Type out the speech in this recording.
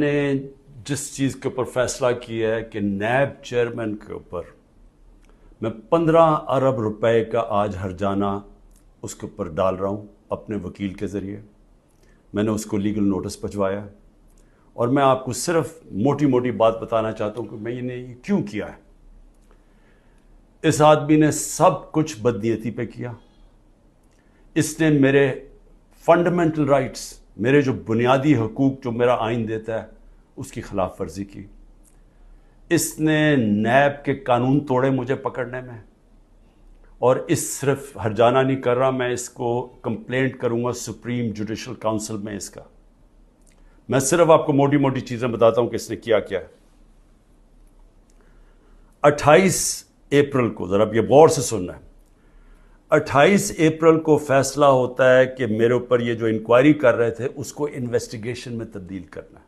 نے جس چیز کے اوپر فیصلہ کیا ہے کہ نیب چیئرمین کے اوپر میں 15 ارب روپے کا آج ہرجانہ اس کے اوپر ڈال رہا ہوں اپنے وکیل کے ذریعے. میں نے اس کو لیگل نوٹس بھجوایا اور میں آپ کو صرف موٹی موٹی بات بتانا چاہتا ہوں کہ میں نے یہ کیوں کیا ہے. اس آدمی نے سب کچھ بدنیتی پہ کیا. اس نے میرے فنڈامنٹل رائٹس، میرے جو بنیادی حقوق جو میرا آئین دیتا ہے، اس کی خلاف ورزی کی. اس نے نیب کے قانون توڑے مجھے پکڑنے میں. اور اس صرف ہرجانہ نہیں کر رہا، میں اس کو کمپلینٹ کروں گا سپریم جوڈیشل کاؤنسل میں اس کا. میں صرف آپ کو موٹی موٹی چیزیں بتاتا ہوں کہ اس نے کیا کیا ہے. 28 اپریل کو، ذرا اب یہ غور سے سننا ہے، 28 اپریل کو فیصلہ ہوتا ہے کہ میرے اوپر یہ جو انکوائری کر رہے تھے اس کو انویسٹیگیشن میں تبدیل کرنا ہے.